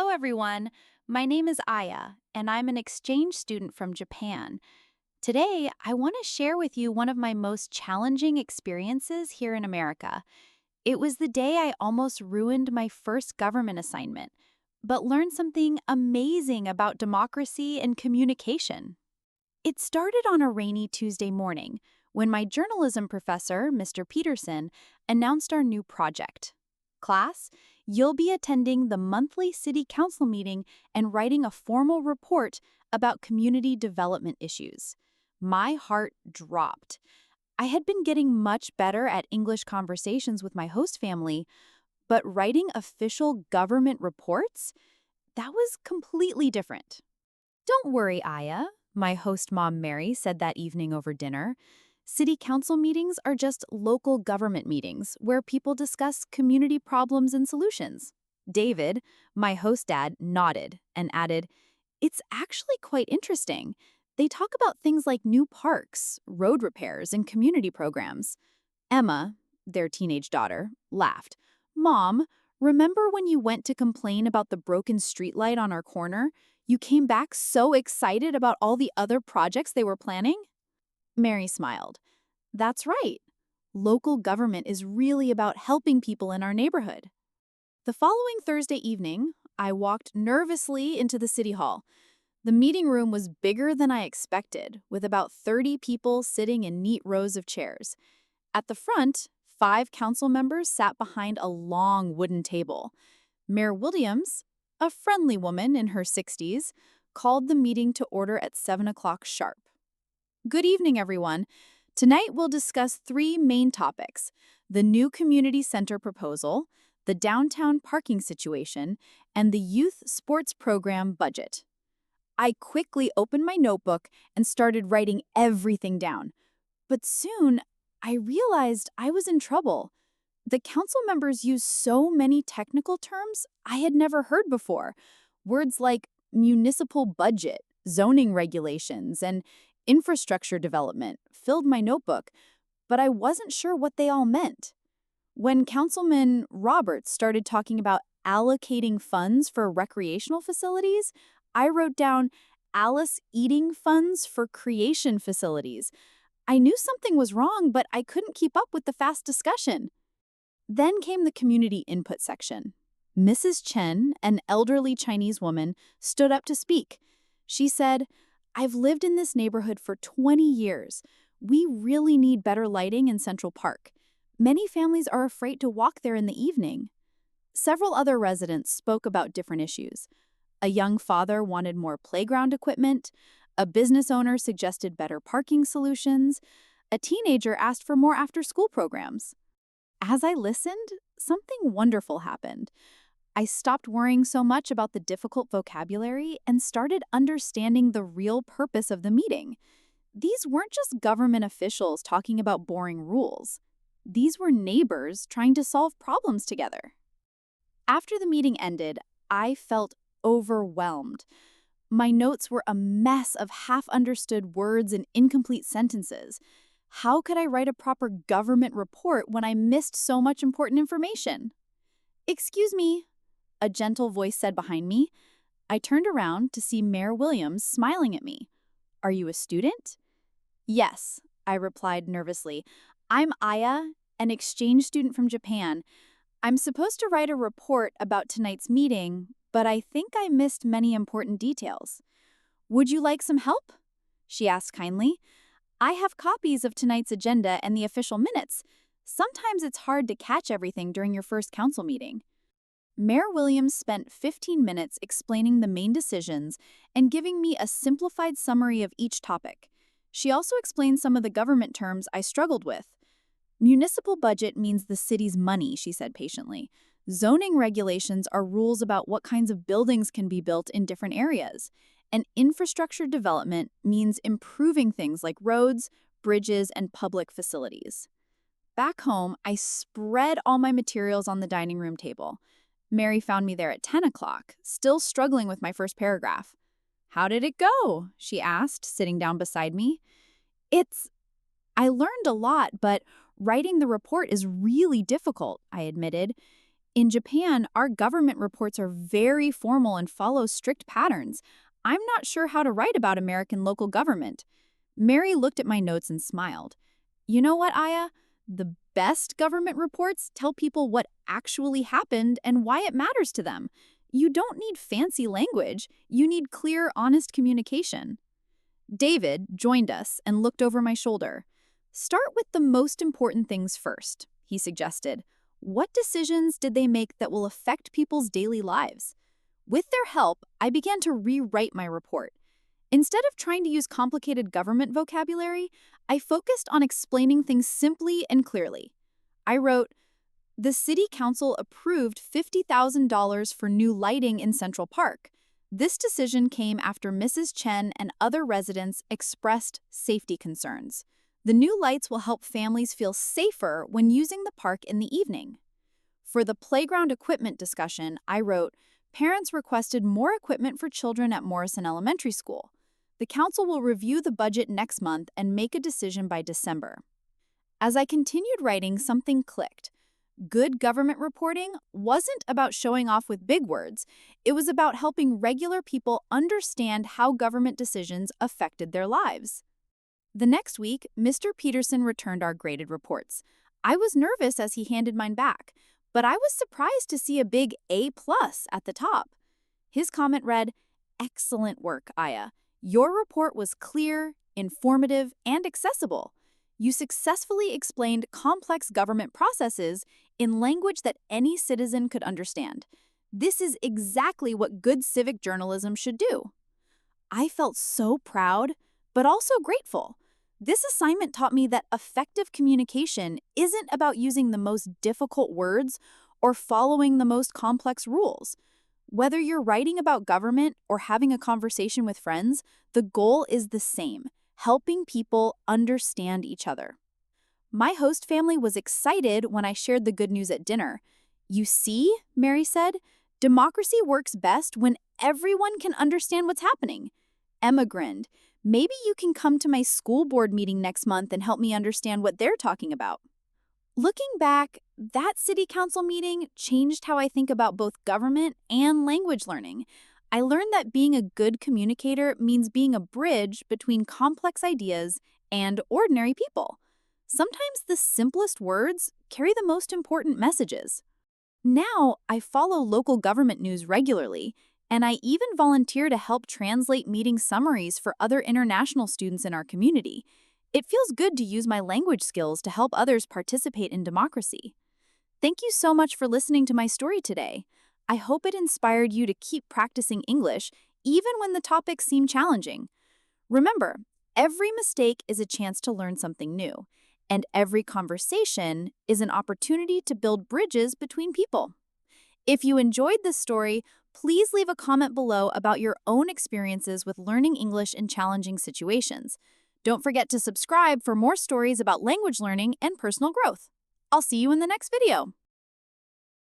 Hello, everyone. My name is Aya, and I'm an exchange student from Japan. Today, I want to share with you one of my most challenging experiences here in America. It was the day I almost ruined my first government assignment, but learned something amazing about democracy and communication. It started on a rainy Tuesday morning when my journalism professor, Mr. Peterson, announced our new project. Class, you'll be attending the monthly city council meeting and writing a formal report about community development issues. My heart dropped. I had been getting much better at English conversations with my host family, but writing official government reports? That was completely different. Don't worry, Aya, my host mom Mary said that evening over dinner. City council meetings are just local government meetings where people discuss community problems and solutions. David, my host dad, nodded and added, "It's actually quite interesting. They talk about things like new parks, road repairs, and community programs." Emma, their teenage daughter, laughed. "Mom, remember when you went to complain about the broken streetlight on our corner? You came back so excited about all the other projects they were planning?" Mary smiled. "That's right. Local government is really about helping people in our neighborhood." The following Thursday evening, I walked nervously into the city hall. The meeting room was bigger than I expected, with about 30 people sitting in neat rows of chairs. At the front, 5 council members sat behind a long wooden table. Mayor Williams, a friendly woman in her 60s, called the meeting to order at 7 o'clock sharp. "Good evening, everyone. Tonight we'll discuss 3 main topics: the new community center proposal, the downtown parking situation, and the youth sports program budget." I quickly opened my notebook and started writing everything down. But soon, I realized I was in trouble. The council members used so many technical terms I had never heard before. Words like municipal budget, zoning regulations, and infrastructure development filled my notebook, but I wasn't sure what they all meant. When Councilman Roberts started talking about allocating funds for recreational facilities, I wrote down Alice eating funds for creation facilities. I knew something was wrong, but I couldn't keep up with the fast discussion. Then came the community input section. Mrs. Chen, an elderly Chinese woman, stood up to speak. She said, "I've lived in this neighborhood for 20 years. We really need better lighting in Central Park. Many families are afraid to walk there in the evening." Several other residents spoke about different issues. A young father wanted more playground equipment. A business owner suggested better parking solutions. A teenager asked for more after-school programs. As I listened, something wonderful happened. I stopped worrying so much about the difficult vocabulary and started understanding the real purpose of the meeting. These weren't just government officials talking about boring rules. These were neighbors trying to solve problems together. After the meeting ended, I felt overwhelmed. My notes were a mess of half-understood words and incomplete sentences. How could I write a proper government report when I missed so much important information? "Excuse me," a gentle voice said behind me. I turned around to see Mayor Williams smiling at me. "Are you a student?" "Yes," I replied nervously. "I'm Aya, an exchange student from Japan. I'm supposed to write a report about tonight's meeting, but I think I missed many important details." "Would you like some help?" she asked kindly. "I have copies of tonight's agenda and the official minutes. Sometimes it's hard to catch everything during your first council meeting." Mayor Williams spent 15 minutes explaining the main decisions and giving me a simplified summary of each topic. She also explained some of the government terms I struggled with. "Municipal budget means the city's money," she said patiently. "Zoning regulations are rules about what kinds of buildings can be built in different areas. And infrastructure development means improving things like roads, bridges, and public facilities." Back home, I spread all my materials on the dining room table. Mary found me there at 10 o'clock, still struggling with my first paragraph. "How did it go?" she asked, sitting down beside me. I learned a lot, but writing the report is really difficult," I admitted. In Japan, our government reports are very formal and follow strict patterns. I'm not sure how to write about American local government. Mary looked at my notes and smiled. You know what, Aya? The best government reports tell people what actually happened and why it matters to them. You don't need fancy language, you need clear, honest communication. David joined us and looked over my shoulder. Start with the most important things first, he suggested. What decisions did they make that will affect people's daily lives? With their help, I began to rewrite my report. Instead of trying to use complicated government vocabulary, I focused on explaining things simply and clearly. I wrote, the city council approved $50,000 for new lighting in Central Park. This decision came after Mrs. Chen and other residents expressed safety concerns. The new lights will help families feel safer when using the park in the evening. For the playground equipment discussion, I wrote, parents requested more equipment for children at Morrison Elementary School. The council will review the budget next month and make a decision by December. As I continued writing, something clicked. Good government reporting wasn't about showing off with big words. It was about helping regular people understand how government decisions affected their lives. The next week, Mr. Peterson returned our graded reports. I was nervous as he handed mine back, but I was surprised to see a big A+ at the top. His comment read, excellent work, Aya. Your report was clear, informative, and accessible. You successfully explained complex government processes in language that any citizen could understand. This is exactly what good civic journalism should do. I felt so proud, but also grateful. This assignment taught me that effective communication isn't about using the most difficult words or following the most complex rules. Whether you're writing about government or having a conversation with friends, the goal is the same: helping people understand each other. My host family was excited when I shared the good news at dinner. You see, Mary said, democracy works best when everyone can understand what's happening. Emma grinned. Maybe you can come to my school board meeting next month and help me understand what they're talking about. Looking back, that city council meeting changed how I think about both government and language learning. I learned that being a good communicator means being a bridge between complex ideas and ordinary people. Sometimes the simplest words carry the most important messages. Now, I follow local government news regularly, and I even volunteer to help translate meeting summaries for other international students in our community. It feels good to use my language skills to help others participate in democracy. Thank you so much for listening to my story today. I hope it inspired you to keep practicing English even when the topics seem challenging. Remember, every mistake is a chance to learn something new, and every conversation is an opportunity to build bridges between people. If you enjoyed this story, please leave a comment below about your own experiences with learning English in challenging situations. Don't forget to subscribe for more stories about language learning and personal growth. I'll see you in the next video.